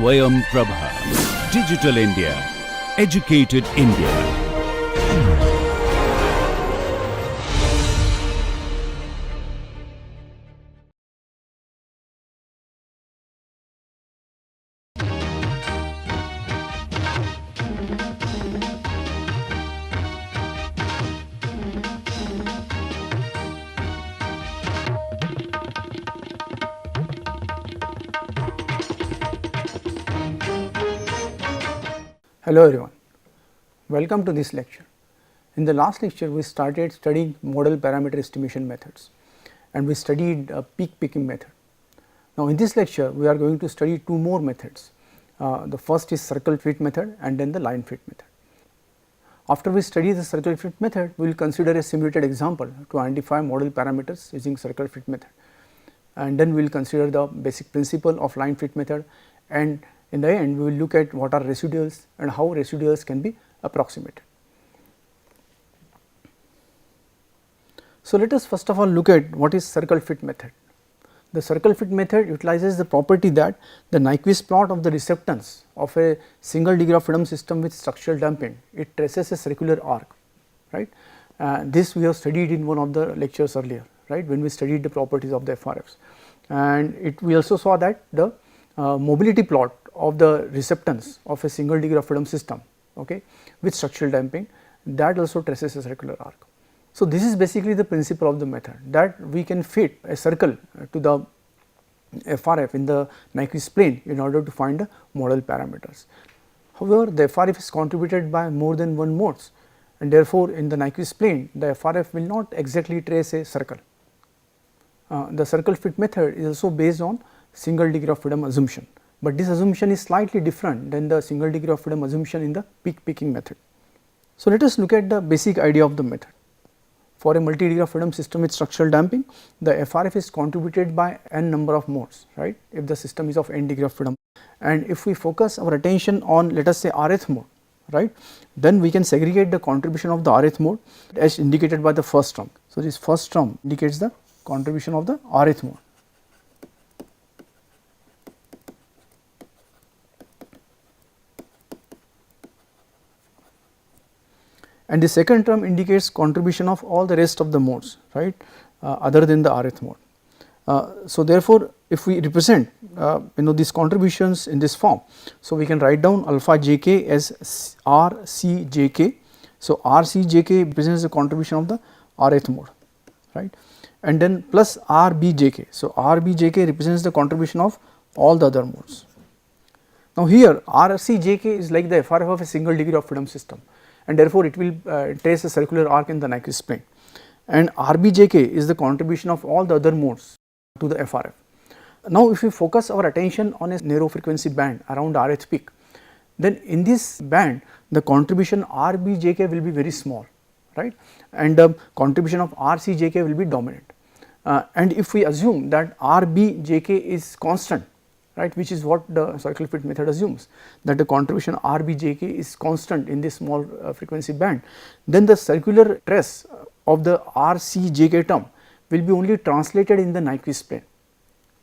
Swayam Prabha. Digital India. Educated India. Hello everyone, welcome to this lecture. In the last lecture we started studying modal parameter estimation methods and we studied peak picking method. Now in this lecture we are going to study two more methods. The first is circle fit method and then the line fit method. After we study the circle fit method, we will consider a simulated example to identify modal parameters using circle fit method, and then we will consider the basic principle of line fit method, and in the end we will look at what are residuals and how residuals can be approximated. So let us first of all look at what is circle fit method. The circle fit method utilizes the property that the Nyquist plot of the receptance of a single degree of freedom system with structural damping, it traces a circular arc, right. This we have studied in one of the lectures earlier, right, when we studied the properties of the FRFs, and we also saw that the mobility plot of the receptance of a single degree of freedom system, okay, with structural damping, that also traces a circular arc. So this is basically the principle of the method, that we can fit a circle to the FRF in the Nyquist plane in order to find the modal parameters. However, the FRF is contributed by more than one modes, and therefore in the Nyquist plane the FRF will not exactly trace a circle. The circle fit method is also based on single degree of freedom assumption, but this assumption is slightly different than the single degree of freedom assumption in the peak picking method. So let us look at the basic idea of the method. For a multi degree of freedom system with structural damping, the FRF is contributed by n number of modes, right, if the system is of n degree of freedom, and if we focus our attention on, let us say, rth mode, right, then we can segregate the contribution of the rth mode as indicated by the first term. So this first term indicates the contribution of the rth mode. And the second term indicates contribution of all the rest of the modes, right, other than the rth mode. So therefore, if we represent these contributions in this form, so we can write down alpha jk as rcjk. So rcjk represents the contribution of the rth mode, right, and then plus rbjk. So rbjk represents the contribution of all the other modes. Now here rcjk is like the FRF of a single degree of freedom system, and therefore it will trace a circular arc in the Nyquist plane, and rbjk is the contribution of all the other modes to the FRF. Now if we focus our attention on a narrow frequency band around rth peak, then in this band the contribution rbjk will be very small, right, and the contribution of rcjk will be dominant, and if we assume that rbjk is constant, right, which is what the circle fit method assumes, that the contribution rbjk is constant in this small frequency band, then the circular trace of the rcjk term will be only translated in the Nyquist plane,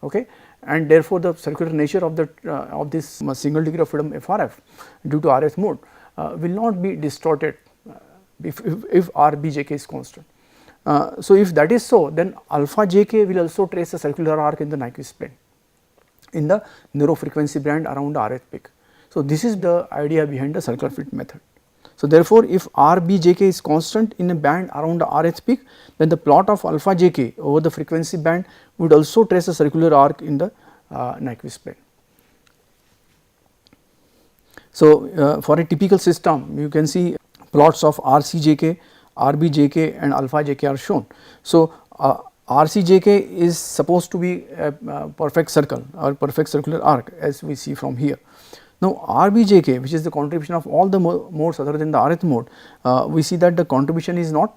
okay, and therefore the circular nature of the this single degree of freedom FRF due to rth mode will not be distorted if rbjk is constant. So if that is so, then alpha jk will also trace a circular arc in the Nyquist plane in the narrow frequency band around the rth peak. So this is the idea behind the circle fit method. So therefore if rbjk is constant in a band around the rth peak, then the plot of alpha jk over the frequency band would also trace a circular arc in the Nyquist plane. So for a typical system, you can see plots of rcjk, rbjk and alpha jk are shown. So rcjk is supposed to be a perfect circle or perfect circular arc, as we see from here. Now rbjk, which is the contribution of all the modes other than the rth mode, we see that the contribution is not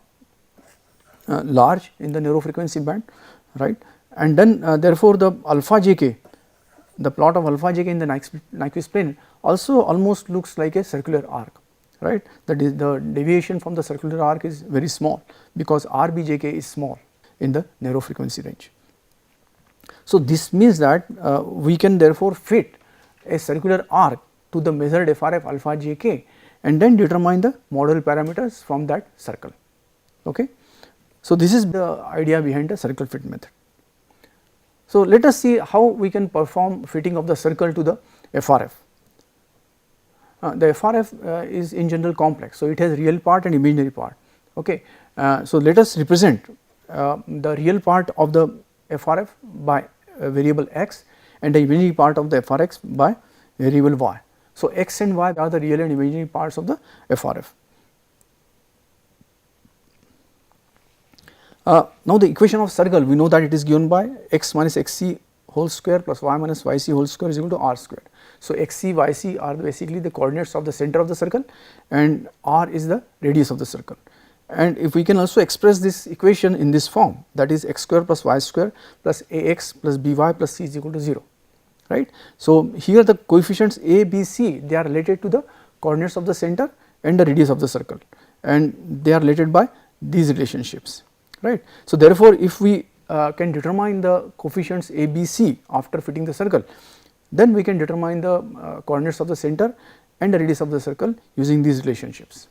large in the narrow frequency band, right, and then therefore the alpha jk, the plot of alpha jk in the Nyquist plane also almost looks like a circular arc, right. The deviation from the circular arc is very small because rbjk is small in the narrow frequency range. So this means that we can therefore fit a circular arc to the measured FRF alpha j k and then determine the model parameters from that circle. Okay. So, this is the idea behind the circle fit method. So, let us see how we can perform fitting of the circle to the FRF. The FRF is in general complex. So, it has real part and imaginary part. Okay. So, let us represent the real part of the FRF by variable x and the imaginary part of the FRX by variable y. So, x and y are the real and imaginary parts of the FRF. Now, the equation of circle, we know that it is given by x minus xc whole square plus y minus yc whole square is equal to r square. So, xc, yc are basically the coordinates of the center of the circle and r is the radius of the circle. And if we can also express this equation in this form, that is x square plus y square plus ax plus by plus c is equal to 0, right. So, here the coefficients a, b, c, they are related to the coordinates of the center and the radius of the circle, and they are related by these relationships, right. So, therefore, if we can determine the coefficients a, b, c after fitting the circle, then we can determine the coordinates of the center and the radius of the circle using these relationships.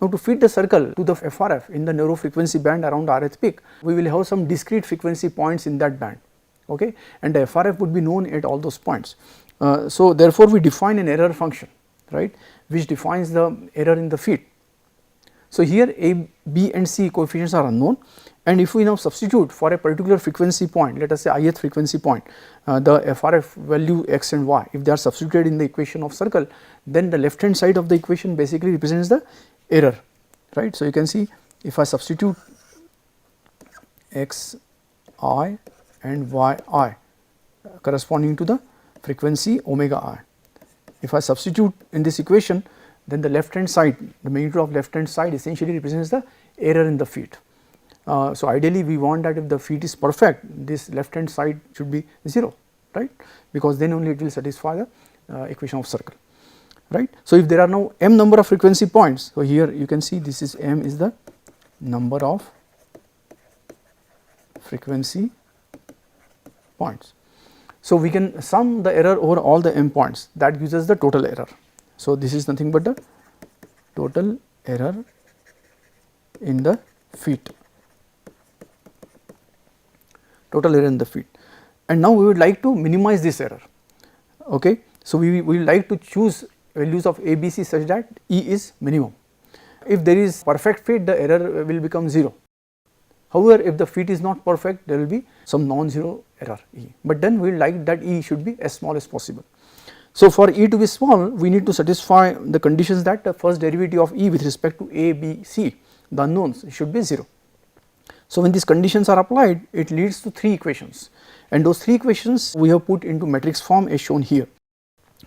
Now, to fit the circle to the FRF in the narrow frequency band around rth peak, we will have some discrete frequency points in that band, okay, and the FRF would be known at all those points. So, therefore, we define an error function, right, which defines the error in the fit. So, here a, b and c coefficients are unknown, and if we now substitute for a particular frequency point, let us say ith frequency point, the FRF value x and y, if they are substituted in the equation of circle, then the left hand side of the equation basically represents the error, right. So, you can see if I substitute x I and y I corresponding to the frequency omega I, if I substitute in this equation, then the left hand side, the magnitude of left hand side essentially represents the error in the fit. So, ideally we want that if the fit is perfect, this left hand side should be 0, right, because then only it will satisfy the equation of circle, right. So, if there are now m number of frequency points, so here you can see this is m is the number of frequency points. So, we can sum the error over all the m points, that gives us the total error. So, this is nothing but the total error in the fit, total error in the fit, and now we would like to minimize this error. Okay. So, we would like to choose values of a, b, c such that e is minimum. If there is perfect fit, the error will become 0. However, if the fit is not perfect, there will be some non-zero error e, but then we like that e should be as small as possible. So, for e to be small, we need to satisfy the conditions that the first derivative of e with respect to a, b, c, the unknowns, should be 0. So, when these conditions are applied, it leads to 3 equations, and those 3 equations we have put into matrix form as shown here.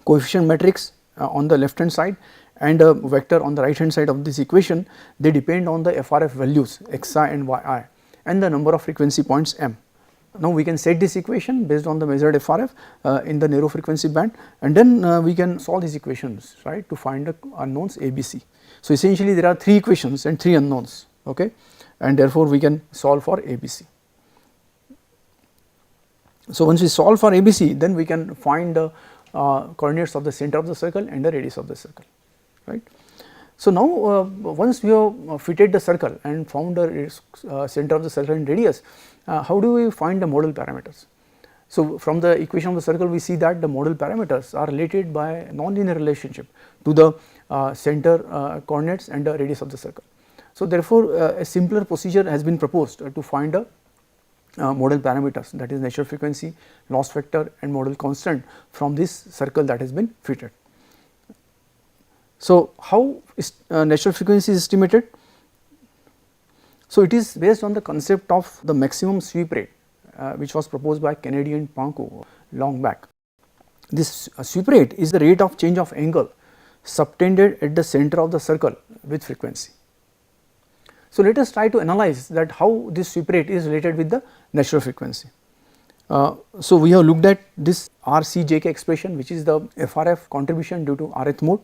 Coefficient matrix on the left hand side and a vector on the right hand side of this equation, they depend on the FRF values xi and yi and the number of frequency points m. Now, we can set this equation based on the measured FRF in the narrow frequency band, and then we can solve these equations, right, to find the unknowns a, b, c. So, essentially there are 3 equations and 3 unknowns, okay, and therefore, we can solve for a, b, c. So, once we solve for a, b, c, then we can find the coordinates of the center of the circle and the radius of the circle, right. So, now once we have fitted the circle and found the center of the circle and radius, how do we find the modal parameters? So, from the equation of the circle, we see that the modal parameters are related by a nonlinear relationship to the center coordinates and the radius of the circle. So, therefore, a simpler procedure has been proposed to find the modal parameters, that is natural frequency, loss factor and modal constant from this circle that has been fitted. So, how is natural frequency is estimated? So, it is based on the concept of the maximum sweep rate which was proposed by Kennedy and Pankow long back. This sweep rate is the rate of change of angle subtended at the center of the circle with frequency. So, let us try to analyze that how this sweep rate is related with the natural frequency. So, we have looked at this RCJK expression, which is the FRF contribution due to Rth mode.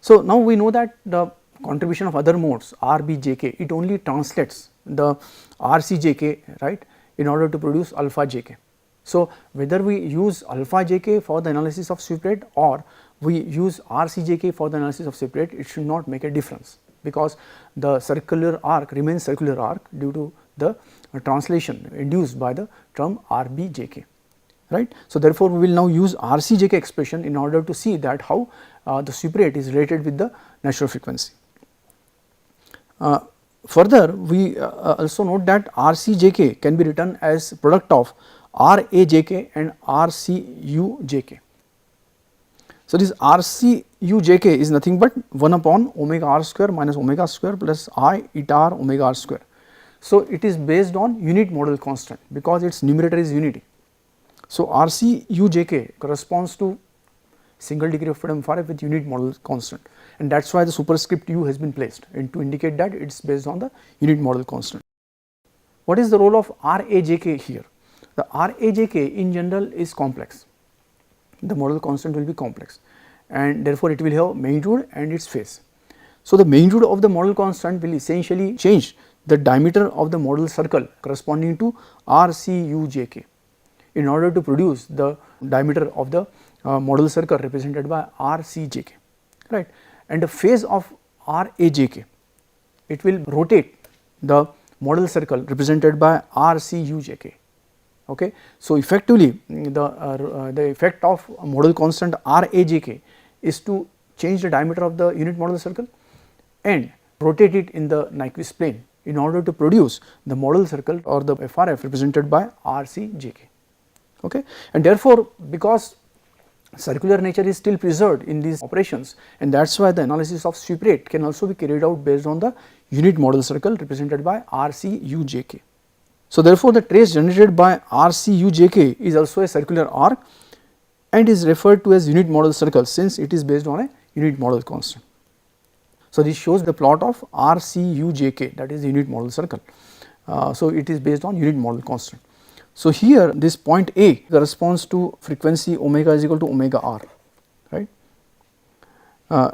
So, now we know that the contribution of other modes RBJK, it only translates the RCJK, right, in order to produce alpha JK. So, whether we use alpha jk for the analysis of sweep rate or we use RCjk for the analysis of sweep rate, it should not make a difference, because the circular arc remains circular arc due to the translation induced by the term RBjk, right. So, therefore, we will now use RCjk expression in order to see that how the sweep rate is related with the natural frequency. Further, we also note that RCjk can be written as product of RAjk and RCUjk. So, this RCUjk is nothing but 1 upon omega r square minus omega square plus I eta r omega r square. So, it is based on unit modal constant because its numerator is unity. So, RCUjk corresponds to single degree of freedom phi with unit modal constant, and that is why the superscript u has been placed and to indicate that it is based on the unit modal constant. What is the role of RAjk here? The RAjk in general is complex, the modal constant will be complex, and therefore, it will have magnitude and its phase. So, the magnitude of the modal constant will essentially change the diameter of the modal circle corresponding to RCUjk in order to produce the diameter of the modal circle represented by RCjk, right. And the phase of RAjk, it will rotate the modal circle represented by RCUjk. Okay. So, effectively the effect of modal constant RAjk is to change the diameter of the unit modal circle and rotate it in the Nyquist plane in order to produce the modal circle or the FRF represented by RCjk. Okay. And therefore, because circular nature is still preserved in these operations, and that is why the analysis of sweep rate can also be carried out based on the unit modal circle represented by RCUjk. So, therefore, the trace generated by RCUjk is also a circular arc and is referred to as unit modal circle since it is based on a unit modal constant. So, this shows the plot of RCUjk, that is the unit modal circle. So, it is based on unit modal constant. So, here this point A corresponds to frequency omega is equal to omega r, right.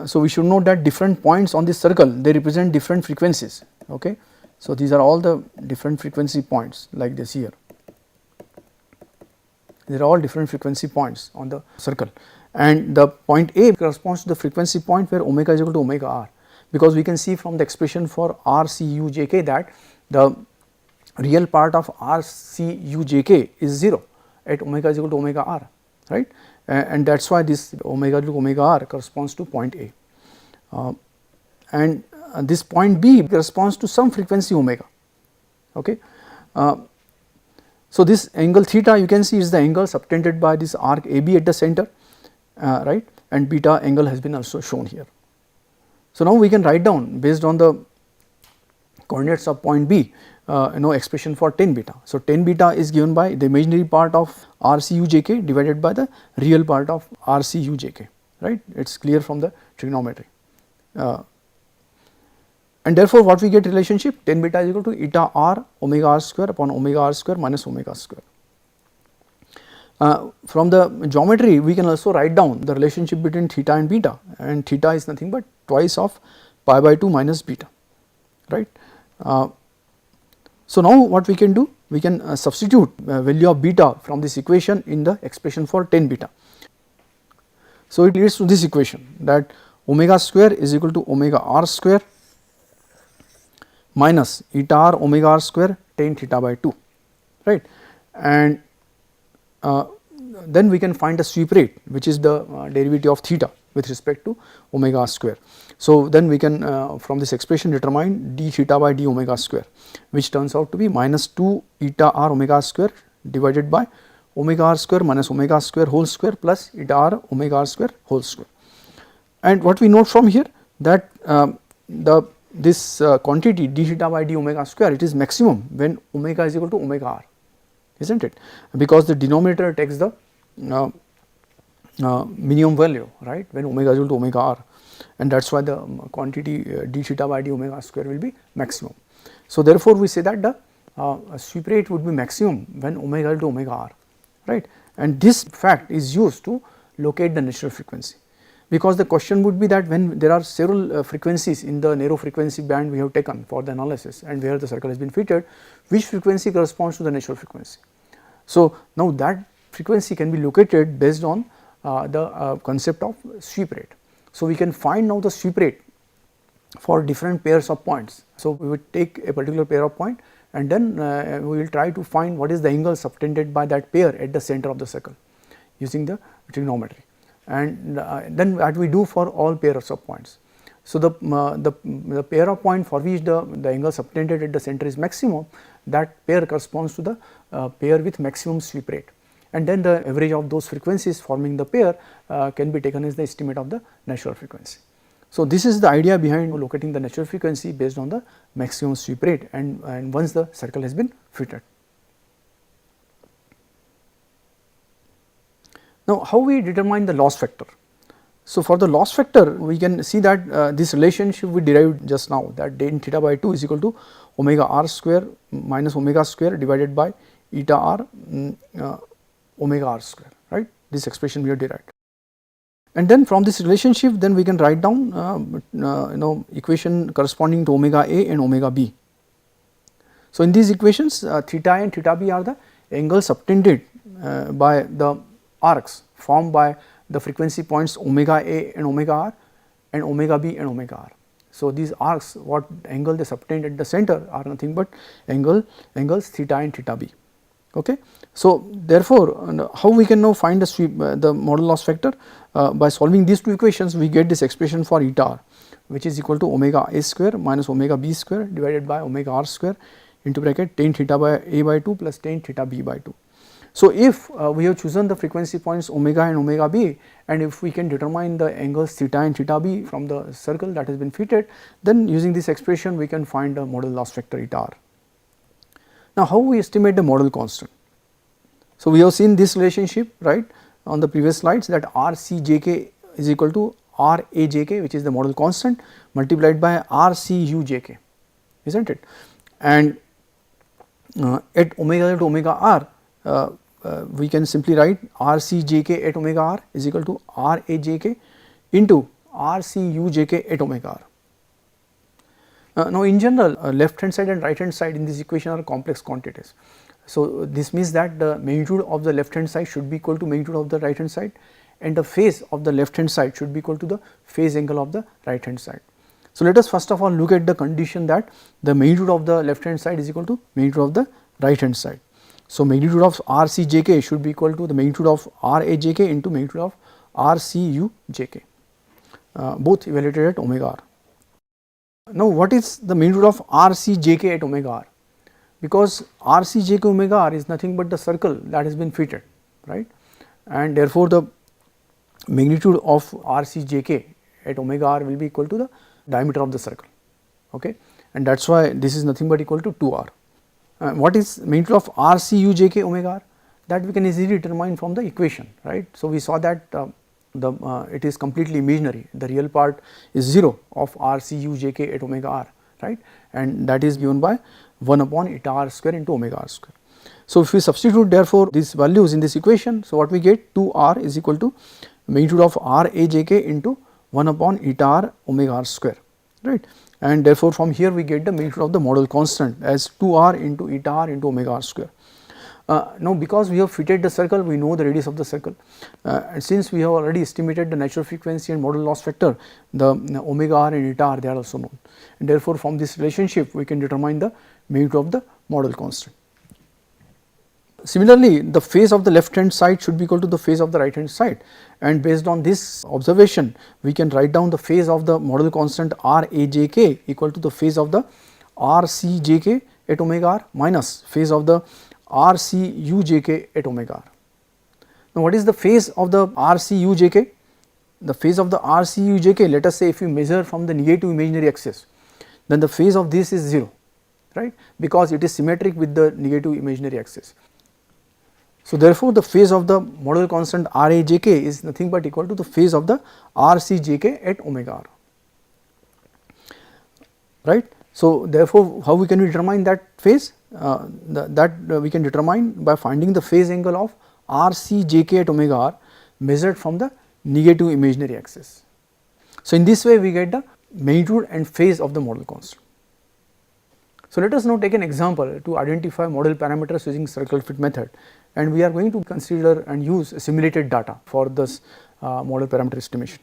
So, we should note that different points on this circle, they represent different frequencies. Okay. So, these are all the different frequency points like this here, these are all different frequency points on the circle, and the point A corresponds to the frequency point where omega is equal to omega r, because we can see from the expression for RCUjk that the real part of RCUjk is 0 at omega is equal to omega r, right, and that is why this omega to omega r corresponds to point A, and this point B corresponds to some frequency omega. Okay. So, this angle theta you can see is the angle subtended by this arc AB at the center, right, and beta angle has been also shown here. So, now we can write down based on the coordinates of point B expression for tan beta. So, tan beta is given by the imaginary part of RCUjk divided by the real part of RCUjk, right, it is clear from the trigonometry. And therefore, what we get relationship tan beta is equal to eta r omega r square upon omega r square minus omega square. From the geometry we can also write down the relationship between theta and beta, and theta is nothing but twice of pi by 2 minus beta, right. So, now what we can do, we can substitute value of beta from this equation in the expression for tan beta. So, it leads to this equation that omega square is equal to omega r square minus eta r omega r square tan theta by 2, right, and then we can find the sweep rate, which is the derivative of theta with respect to omega square. So, then we can from this expression determine d theta by d omega square, which turns out to be minus 2 eta r omega square divided by omega r square minus omega square whole square plus eta r omega r square whole square. And what we note from here that this quantity d theta by d omega square, it is maximum when omega is equal to omega r, is not it, because the denominator takes the minimum value, right, when omega is equal to omega r, and that is why the quantity d theta by d omega square will be maximum. So, therefore, we say that the sweep rate would be maximum when omega is equal to omega r, right, and this fact is used to locate the natural frequency, because the question would be that when there are several frequencies in the narrow frequency band we have taken for the analysis and where the circle has been fitted, which frequency corresponds to the natural frequency. So, now that frequency can be located based on the concept of sweep rate. So, we can find now the sweep rate for different pairs of points. So, we would take a particular pair of point and then we will try to find what is the angle subtended by that pair at the center of the circle using the trigonometry, and then that we do for all pairs of points. So, the pair of point for which the angle subtended at the center is maximum, that pair corresponds to the pair with maximum sweep rate, and then the average of those frequencies forming the pair can be taken as the estimate of the natural frequency. So, this is the idea behind locating the natural frequency based on the maximum sweep rate and once the circle has been fitted. Now, how we determine the loss factor? So, for the loss factor we can see that this relationship we derived just now, that tan theta by 2 is equal to omega r square minus omega square divided by eta r omega r square, right. This expression we have derived. And then from this relationship then we can write down equation corresponding to omega a and omega b. So, in these equations theta a and theta b are the angles subtended by the arcs formed by the frequency points omega a and omega r and omega b and omega r. So, these arcs what angle they subtend at the center are nothing but angles theta and theta b. Okay. So, therefore, how we can now find the sweep the modal loss factor? By solving these two equations we get this expression for eta r, which is equal to omega a square minus omega b square divided by omega r square into bracket tan theta by a by 2 plus tan theta b by 2. So, if we have chosen the frequency points omega and omega b, and if we can determine the angles theta and theta b from the circle that has been fitted, then using this expression we can find the modal loss factor eta r. Now, how we estimate the modal constant? So, we have seen this relationship, right, on the previous slides, that r c j k is equal to r a j k, which is the modal constant, multiplied by r c u j k, is not it? And at omega to omega r we can simply write r c j k at omega r is equal to r a j k into r c u j k at omega r. Now, in general left hand side and right hand side in this equation are complex quantities. So, this means that the magnitude of the left hand side should be equal to magnitude of the right hand side, and the phase of the left hand side should be equal to the phase angle of the right hand side. So, let us first of all look at the condition that the magnitude of the left hand side is equal to magnitude of the right hand side. So, magnitude of r c j k should be equal to the magnitude of r a j k into magnitude of r c u j k, both evaluated at omega r. Now, what is the magnitude of r c j k at omega r? Because r c j k omega r is nothing but the circle that has been fitted, right, and therefore, the magnitude of r c j k at omega r will be equal to the diameter of the circle, okay, and that is why this is nothing but equal to 2 r. What is magnitude of r c u j k omega r? That we can easily determine from the equation, right. So, we saw that it is completely imaginary, the real part is 0 of r c u j k at omega r, right, and that is given by 1 upon eta r square into omega r square. So, if we substitute therefore these values in this equation, so what we get 2 r is equal to magnitude of r a j k into 1 upon eta r omega r square, right, and therefore, from here we get the magnitude of the modal constant as 2 r into eta r into omega r square. Now, because we have fitted the circle, we know the radius of the circle, and since we have already estimated the natural frequency and modal loss factor, the omega r and eta r they are also known, and therefore, from this relationship we can determine the magnitude of the modal constant. Similarly, the phase of the left hand side should be equal to the phase of the right hand side, and based on this observation we can write down the phase of the modal constant r a j k equal to the phase of the r c j k at omega r minus phase of the r c u j k at omega r. Now, what is the phase of the r c u j k? The phase of the r c u j k, let us say if we measure from the negative imaginary axis, then the phase of this is 0, right, because it is symmetric with the negative imaginary axis. So, therefore, the phase of the modal constant r a j k is nothing but equal to the phase of the r c j k at omega r, right. So, therefore, how we can determine that phase? We can determine by finding the phase angle of r c j k at omega r measured from the negative imaginary axis. So, in this way we get the magnitude and phase of the modal constant. So, let us now take an example to identify modal parameters using circle fit method, and we are going to consider and use simulated data for this model parameter estimation.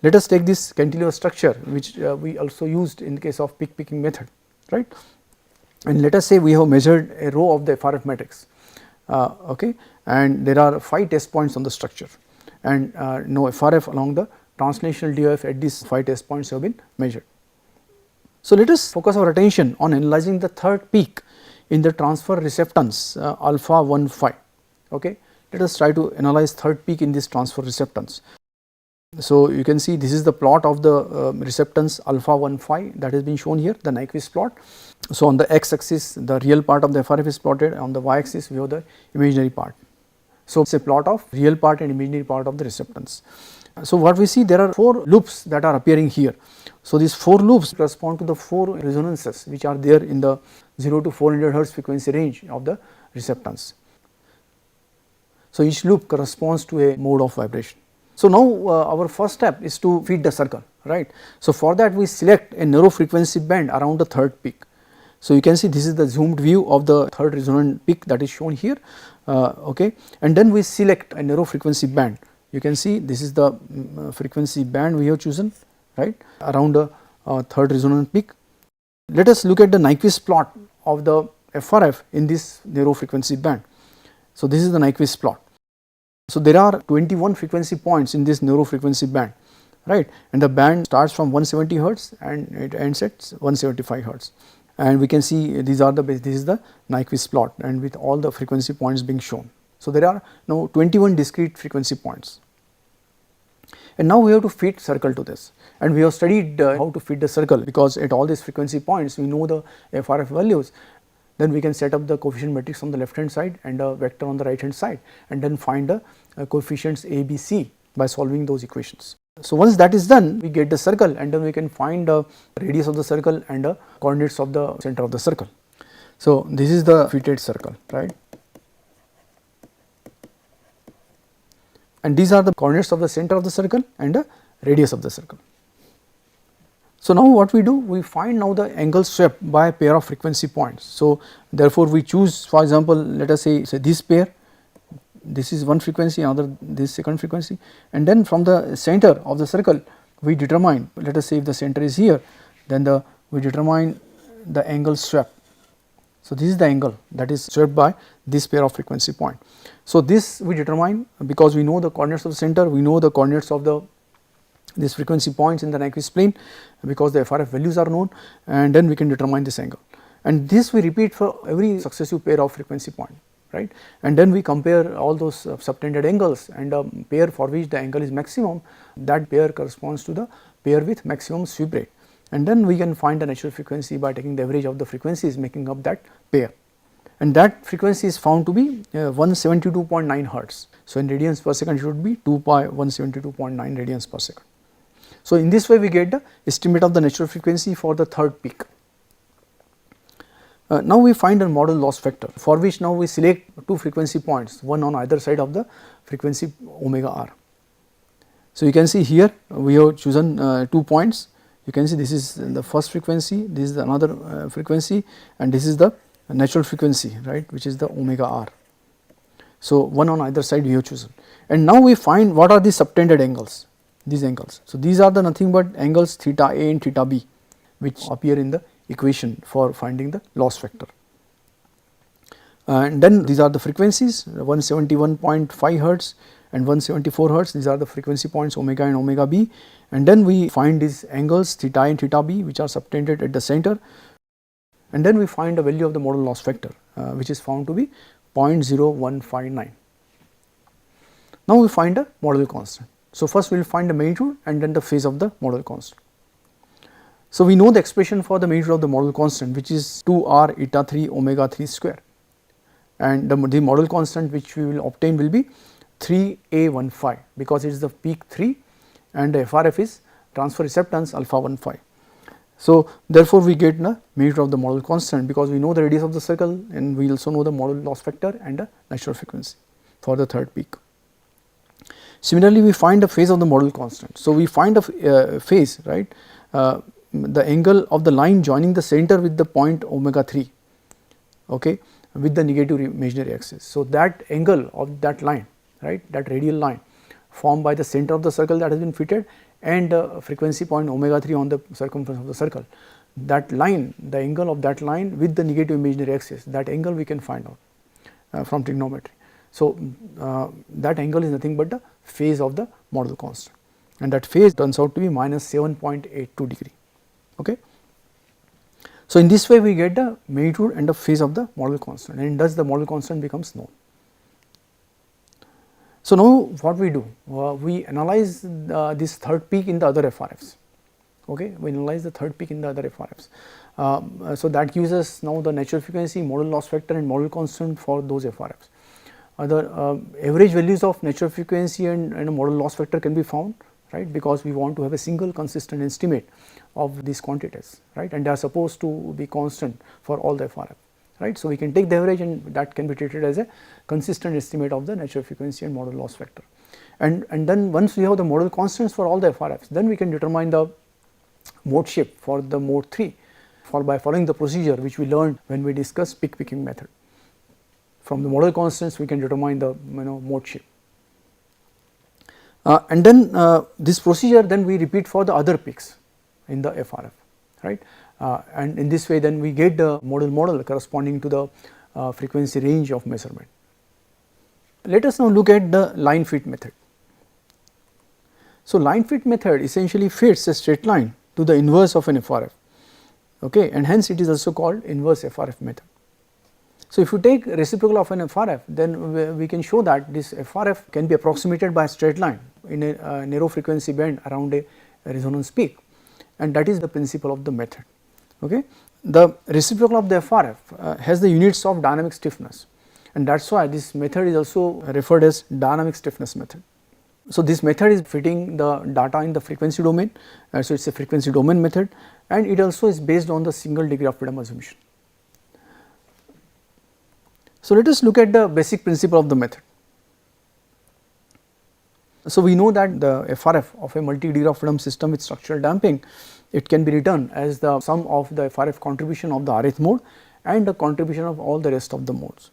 Let us take this cantilever structure which we also used in the case of peak picking method, right, and let us say we have measured a row of the FRF matrix, okay, and there are 5 test points on the structure, and no FRF along the translational DOF at these 5 test points have been measured. So, let us focus our attention on analyzing the third peak in the transfer receptance alpha 1 phi. Okay. Let us try to analyze third peak in this transfer receptance. So, you can see this is the plot of the receptance alpha 1 phi that has been shown here, the Nyquist plot. So, on the x axis the real part of the FRF is plotted, on the y axis we have the imaginary part. So, it is a plot of real part and imaginary part of the receptance. So, what we see, there are 4 loops that are appearing here. So, these 4 loops correspond to the 4 resonances which are there in the 0 to 400 hertz frequency range of the receptance. So, each loop corresponds to a mode of vibration. So, now our first step is to feed the circle, right. So, for that we select a narrow frequency band around the third peak. So, you can see this is the zoomed view of the third resonant peak that is shown here, okay, and then we select a narrow frequency band. You can see this is the frequency band we have chosen, right, around the third resonant peak. Let us look at the Nyquist plot of the FRF in this narrow frequency band. So, this is the Nyquist plot. So, there are 21 frequency points in this narrow frequency band, right, and the band starts from 170 hertz and it ends at 175 hertz, and we can see these are this is the Nyquist plot and with all the frequency points being shown. So, there are now 21 discrete frequency points, and now we have to fit circle to this, and we have studied how to fit the circle, because at all these frequency points we know the FRF values. Then we can set up the coefficient matrix on the left hand side and a vector on the right hand side, and then find the coefficients A, B, C by solving those equations. So, once that is done, we get the circle, and then we can find the radius of the circle and the coordinates of the center of the circle. So, this is the fitted circle, right, and these are the coordinates of the center of the circle and the radius of the circle. So, now what we do, we find now the angle swept by a pair of frequency points. So, therefore, we choose, for example, let us say this pair, this is one frequency, another this second frequency, and then from the center of the circle we determine, let us say if the center is here, then we determine the angle swept. So, this is the angle that is swept by this pair of frequency point. So, this we determine because we know the coordinates of the center, we know the coordinates of the these frequency points in the Nyquist plane, because the FRF values are known, and then we can determine this angle, and this we repeat for every successive pair of frequency point, right, and then we compare all those subtended angles, and a pair for which the angle is maximum, that pair corresponds to the pair with maximum sweep rate, and then we can find the natural frequency by taking the average of the frequencies making up that pair, and that frequency is found to be 172.9 hertz. So, in radians per second it should be 2 pi 172.9 radians per second. So, in this way we get the estimate of the natural frequency for the third peak. Now we find a model loss factor, for which now we select 2 frequency points, one on either side of the frequency omega r. So, you can see here we have chosen 2 points. You can see this is the first frequency, this is another frequency, and this is the natural frequency, right, which is the omega r. So, one on either side we have chosen, and now we find what are the subtended angles, these angles. So, these are the nothing but angles theta A and theta B, which appear in the equation for finding the loss factor. And then these are the frequencies 171.5 hertz and 174 hertz, these are the frequency points omega and omega b, and then we find these angles theta A and theta B which are subtended at the center, and then we find the value of the modal loss factor which is found to be 0.0159. Now we find a modal constant. So, first we will find the magnitude and then the phase of the modal constant. So, we know the expression for the magnitude of the modal constant, which is 2r eta 3 omega 3 square, and the modal constant which we will obtain will be 3a15, because it is the peak 3 and the FRF is transfer receptance alpha 15. So, therefore, we get the magnitude of the modal constant, because we know the radius of the circle and we also know the modal loss factor and the natural frequency for the third peak. Similarly, we find the phase of the modal constant. So, we find a phase, right, the angle of the line joining the center with the point omega 3, okay, with the negative imaginary axis. So, that angle of that line, right, that radial line formed by the center of the circle that has been fitted and frequency point omega 3 on the circumference of the circle, that line, the angle of that line with the negative imaginary axis, that angle we can find out from trigonometry. So, that angle is nothing but the phase of the model constant, and that phase turns out to be minus 7.82 degree. Okay. So, in this way we get the magnitude and the phase of the model constant, and thus the model constant becomes known. So, now what we do? We analyze this third peak in the other FRFs. Okay, we analyze the third peak in the other FRFs. So, that gives us now the natural frequency, modal loss factor and model constant for those FRFs. Other average values of natural frequency and a modal loss factor can be found, right, because we want to have a single consistent estimate of these quantities, right, and they are supposed to be constant for all the FRF, right. So, we can take the average and that can be treated as a consistent estimate of the natural frequency and modal loss factor. And then once we have the model constants for all the FRFs, then we can determine the mode shape for the mode 3 by following the procedure which we learned when we discussed peak picking method. From the model constants we can determine the mode shape. And then this procedure then we repeat for the other peaks in the FRF, right, and in this way then we get the model corresponding to the frequency range of measurement. Let us now look at the line fit method. So, line fit method essentially fits a straight line to the inverse of an FRF, okay, and hence it is also called inverse FRF method. So, if you take reciprocal of an FRF, then we can show that this FRF can be approximated by a straight line in a narrow frequency band around a resonance peak, and that is the principle of the method. Okay. The reciprocal of the FRF has the units of dynamic stiffness, and that is why this method is also referred as dynamic stiffness method. So, this method is fitting the data in the frequency domain, so it is a frequency domain method, and it also is based on the single degree of freedom assumption. So, let us look at the basic principle of the method. So, we know that the FRF of a multi degree of freedom system with structural damping, it can be written as the sum of the FRF contribution of the Rth mode and the contribution of all the rest of the modes.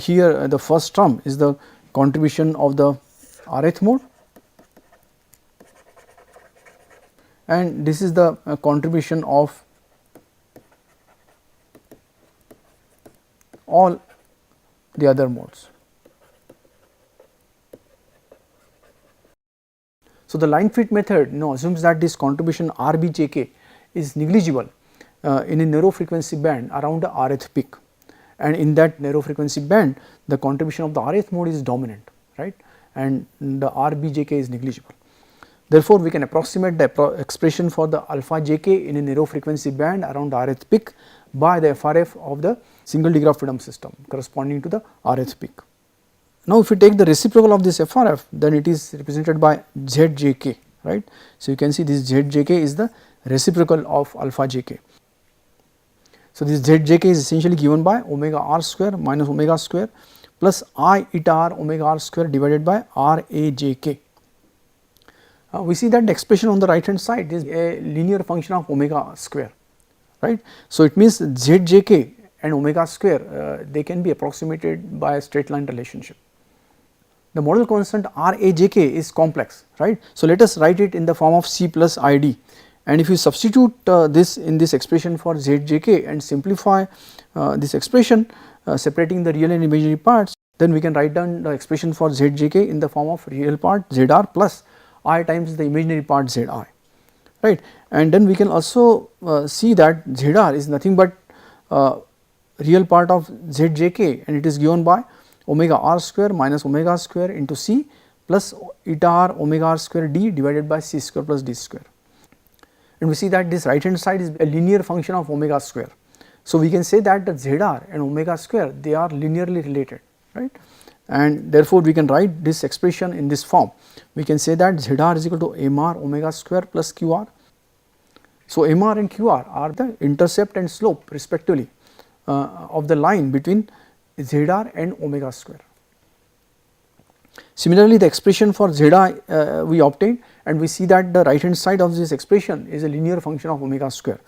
Here the first term is the contribution of the Rth mode, and this is the contribution of all the other modes. So, the line fit method assumes that this contribution RBJK is negligible in a narrow frequency band around the Rth peak, and in that narrow frequency band the contribution of the Rth mode is dominant, right, and the RBJK is negligible. Therefore, we can approximate the expression for the alpha jk in a narrow frequency band around the Rth peak by the FRF of the single degree of freedom system corresponding to the Rth peak. Now, if we take the reciprocal of this FRF, then it is represented by ZJK, right. So, you can see this ZJK is the reciprocal of alpha jk. So, this ZJK is essentially given by omega r square minus omega square plus I eta r omega r square divided by RAJK. We see that the expression on the right hand side is a linear function of omega square, right. So, it means ZJK and omega square they can be approximated by a straight line relationship. The model constant RAJK is complex, right. So, let us write it in the form of C plus ID, and if you substitute this in this expression for ZJK and simplify this expression separating the real and imaginary parts, then we can write down the expression for ZJK in the form of real part ZR plus I times the imaginary part ZI, right. And then we can also see that ZR is nothing but real part of ZJK, and it is given by omega r square minus omega square into C plus eta r omega r square d divided by C square plus d square. And we see that this right hand side is a linear function of omega square. So, we can say that the ZR and omega square they are linearly related, right, and therefore, we can write this expression in this form. We can say that ZR is equal to MR omega square plus QR. So, MR and QR are the intercept and slope respectively of the line between ZR and omega square. Similarly, the expression for ZI we obtained, and we see that the right hand side of this expression is a linear function of omega square,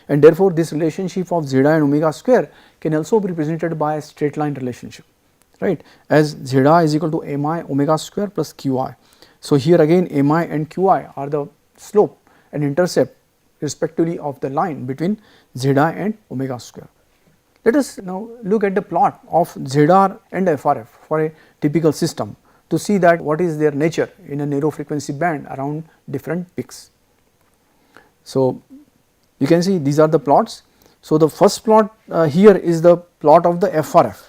and therefore this relationship of Zi and omega square can also be represented by a straight line relationship, right, as Zi is equal to mi omega square plus qi. So, here again mi and qi are the slope and intercept respectively of the line between Zi and omega square. Let us now look at the plot of ZR and FRF for a typical system to see that what is their nature in a narrow frequency band around different peaks. So, you can see these are the plots. So, the first plot here is the plot of the FRF,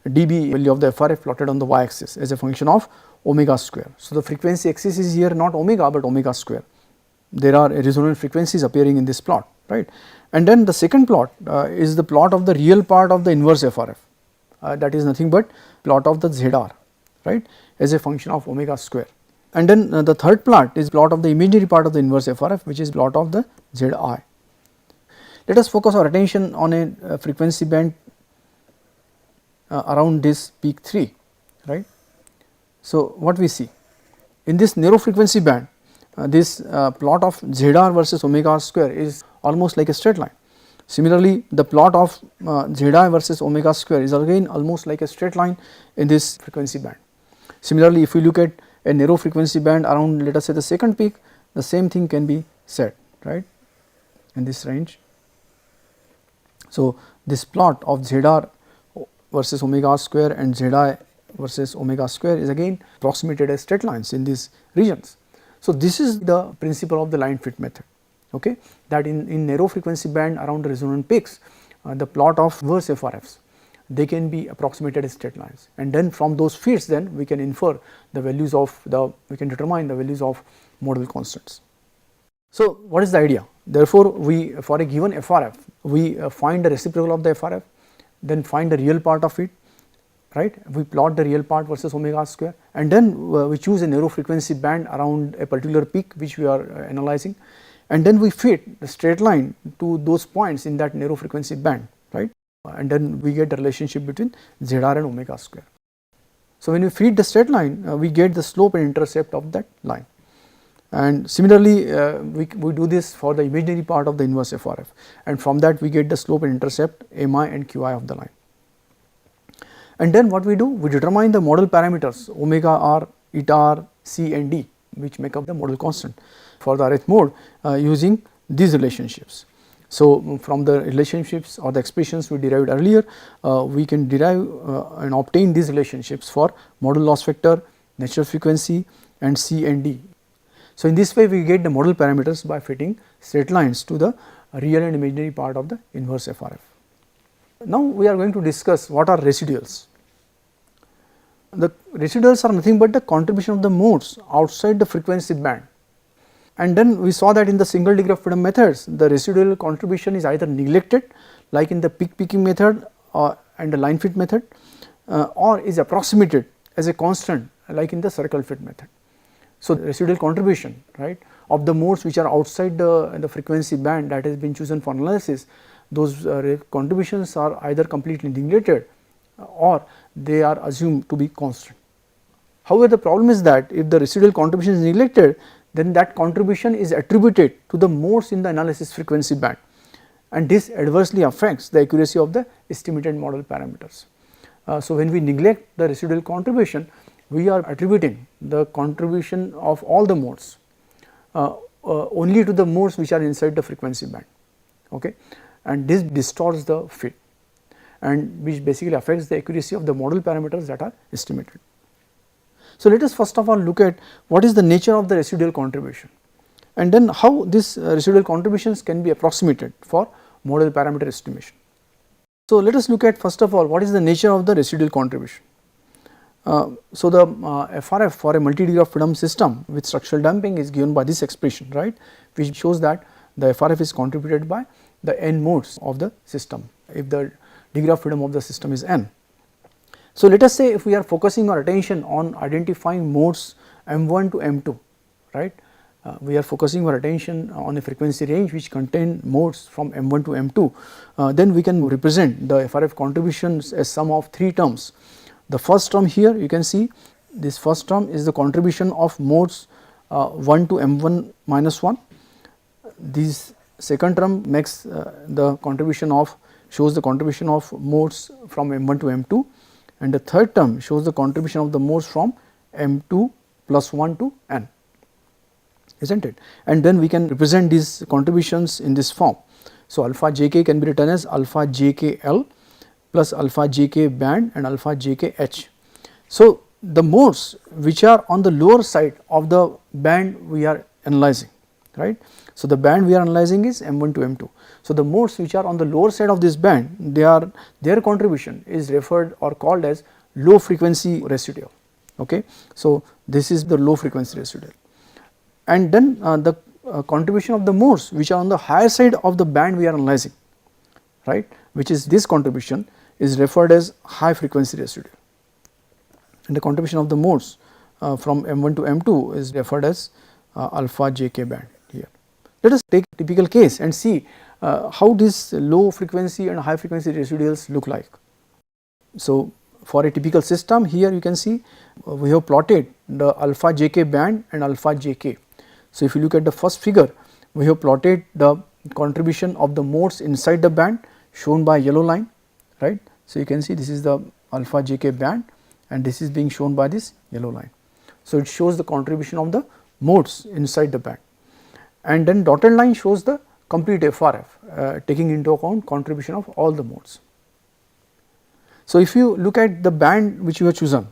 dB value of the FRF plotted on the y axis as a function of omega square. So, the frequency axis is here not omega but omega square. There are resonant frequencies appearing in this plot, right. And then the second plot is the plot of the real part of the inverse FRF, that is nothing but plot of the ZR, right, as a function of omega square. And then the third plot is plot of the imaginary part of the inverse FRF, which is plot of the Zi. Let us focus our attention on a frequency band around this peak 3, right. So, what we see in this narrow frequency band, this plot of ZR versus omega square is almost like a straight line. Similarly, the plot of Zi versus omega square is again almost like a straight line in this frequency band. Similarly, if we look at a narrow frequency band around, let us say, the second peak, the same thing can be said, right, in this range. So, this plot of ZR versus omega square and Zi versus omega square is again approximated as straight lines in these regions. So, this is the principle of the line fit method, okay, that in narrow frequency band around the resonant peaks, the plot of verse FRFs, they can be approximated as straight lines, and then from those fits then we can infer the values of we can determine the values of modal constants. So, what is the idea? Therefore, we for a given FRF we find the reciprocal of the FRF, then find the real part of it, right, we plot the real part versus omega square, and then we choose a narrow frequency band around a particular peak which we are analyzing, and then we fit the straight line to those points in that narrow frequency band, right, and then we get the relationship between ZR and omega square. So, when we feed the straight line we get the slope and intercept of that line, and similarly we do this for the imaginary part of the inverse FRF, and from that we get the slope and intercept mi and qi of the line. And then what we do, we determine the modal parameters omega r, eta r, c and d, which make up the modal constant for the Rth mode using these relationships. So, from the relationships or the expressions we derived earlier, we can derive and obtain these relationships for modal loss factor, natural frequency and c and d. So, in this way we get the modal parameters by fitting straight lines to the real and imaginary part of the inverse FRF. Now, we are going to discuss what are residuals. The residuals are nothing but the contribution of the modes outside the frequency band, and then we saw that in the single degree of freedom methods the residual contribution is either neglected like in the peak peaking method and the line fit method, or is approximated as a constant like in the circle fit method. So, the residual contribution, right, of the modes which are outside the frequency band that has been chosen for analysis, those contributions are either completely neglected or they are assumed to be constant. However, the problem is that if the residual contribution is neglected, then that contribution is attributed to the modes in the analysis frequency band, and this adversely affects the accuracy of the estimated model parameters. So, when we neglect the residual contribution, we are attributing the contribution of all the modes only to the modes which are inside the frequency band, okay, and this distorts the fit, and which basically affects the accuracy of the model parameters that are estimated. So, let us first of all look at what is the nature of the residual contribution, and then how this residual contributions can be approximated for model parameter estimation. So, let us look at first of all what is the nature of the residual contribution. So, the FRF for a multi-degree of freedom system with structural damping is given by this expression, right, which shows that the FRF is contributed by the n modes of the system if the degree of freedom of the system is n. So, let us say if we are focusing our attention on identifying modes m1 to m2, right, we are focusing our attention on a frequency range which contain modes from m1 to m2, then we can represent the FRF contributions as sum of three terms. The first term here you can see, this first term is the contribution of modes 1 to m1 minus 1, these second term makes the contribution of shows the contribution of modes from M1 to M2, and the third term shows the contribution of the modes from M2 plus 1 to N, isn't it? And then we can represent these contributions in this form. So, alpha jk can be written as alpha jkl plus alpha jk band and alpha jkh. So, the modes which are on the lower side of the band we are analyzing, right. So, the band we are analyzing is M1 to M2. So, the modes which are on the lower side of this band, their contribution is referred or called as low frequency residual. Okay. So, this is the low frequency residual, and then the contribution of the modes which are on the higher side of the band we are analyzing, right, which is this contribution is referred as high frequency residual, and the contribution of the modes from M1 to M2 is referred as alpha jk band here. Let us take a typical case and see how this low frequency and high frequency residuals look like. So, for a typical system, here you can see we have plotted the alpha jk band and alpha jk. So, if you look at the first figure, we have plotted the contribution of the modes inside the band shown by yellow line, right. So, you can see this is the alpha jk band and this is being shown by this yellow line. So, it shows the contribution of the modes inside the band, and then dotted line shows the complete FRF taking into account contribution of all the modes. So, if you look at the band which you have chosen,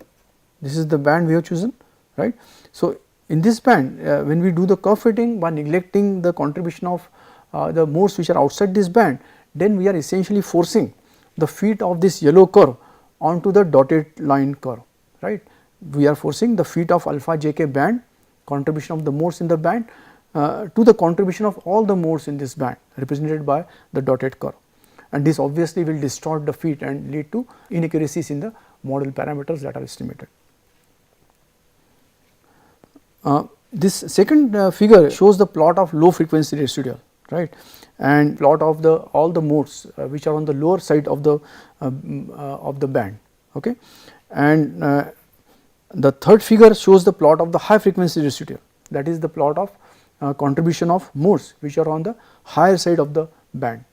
this is the band we have chosen, right. So, in this band when we do the curve fitting by neglecting the contribution of the modes which are outside this band, then we are essentially forcing the feet of this yellow curve onto the dotted line curve, right. We are forcing the feet of alpha jk band, contribution of the modes in the band to the contribution of all the modes in this band represented by the dotted curve, and this obviously will distort the feet and lead to inaccuracies in the model parameters that are estimated. This second figure shows the plot of low frequency residual, right, and plot of the all the modes which are on the lower side of the band. Okay. And the third figure shows the plot of the high frequency residual, that is the plot of contribution of modes which are on the higher side of the band.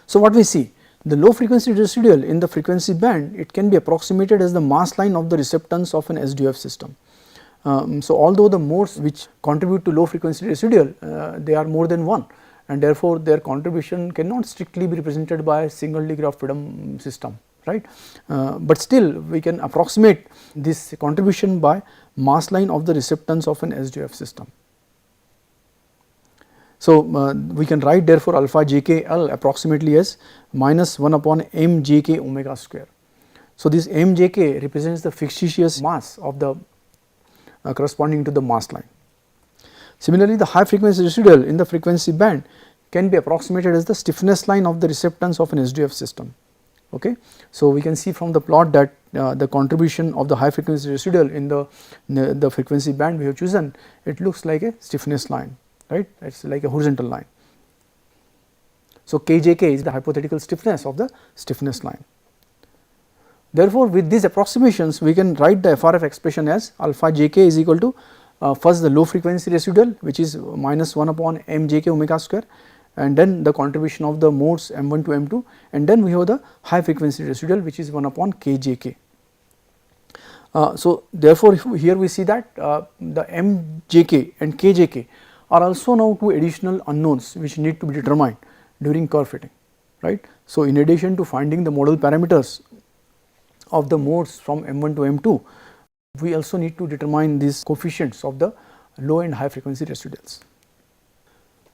So, what we see, the low frequency residual in the frequency band, it can be approximated as the mass line of the receptance of an SDF system. So, although the modes which contribute to low frequency residual they are more than one, and therefore, their contribution cannot strictly be represented by a single degree of freedom system, right, but still we can approximate this contribution by mass line of the receptance of an SDF system. So, we can write therefore alpha jkl approximately as minus 1 upon m jk omega square. So, this m jk represents the fictitious mass of the corresponding to the mass line. Similarly, the high frequency residual in the frequency band can be approximated as the stiffness line of the receptance of an SDF system. Okay. So, we can see from the plot that the contribution of the high frequency residual in the frequency band we have chosen, it looks like a stiffness line, right, it is like a horizontal line. So, kjk is the hypothetical stiffness of the stiffness line. Therefore, with these approximations we can write the FRF expression as alpha jk is equal to first the low frequency residual, which is minus 1 upon m jk omega square, and then the contribution of the modes M1 to M2, and then we have the high frequency residual which is 1 upon kjk. So, therefore, here we see that the mjk and kjk are also now two additional unknowns which need to be determined during curve fitting, right. So, in addition to finding the model parameters of the modes from M1 to M2, we also need to determine these coefficients of the low and high frequency residuals.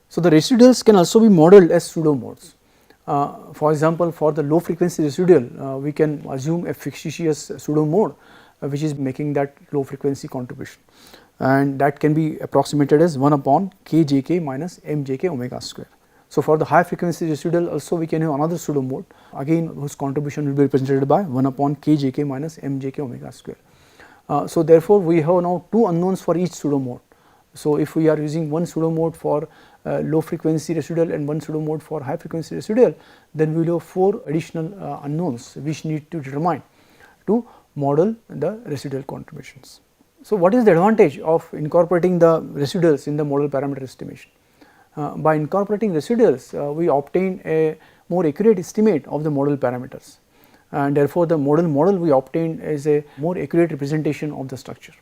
So, the residuals can also be modeled as pseudo modes. For example, for the low frequency residual we can assume a fictitious pseudo mode which is making that low frequency contribution, and that can be approximated as 1 upon kjk minus mjk omega square. So, for the high frequency residual also we can have another pseudo mode again whose contribution will be represented by 1 upon kjk minus mjk omega square. So, therefore, we have now two unknowns for each pseudo mode. So, if we are using one pseudo mode for low frequency residual and one pseudo mode for high frequency residual, then we will have 4 additional unknowns which need to determine to model the residual contributions. So, what is the advantage of incorporating the residuals in the model parameter estimation? by incorporating residuals, we obtain a more accurate estimate of the model parameters, and therefore, the model we obtained is a more accurate representation of the structure,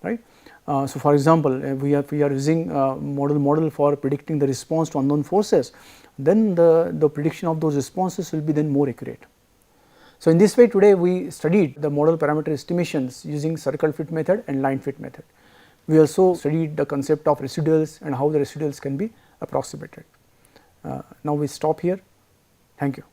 right. So, for example, we are using model for predicting the response to unknown forces, then the prediction of those responses will be then more accurate. So, in this way today we studied the model parameter estimations using circle fit method and line fit method. We also studied the concept of residuals and how the residuals can be approximated. Now we stop here. Thank you.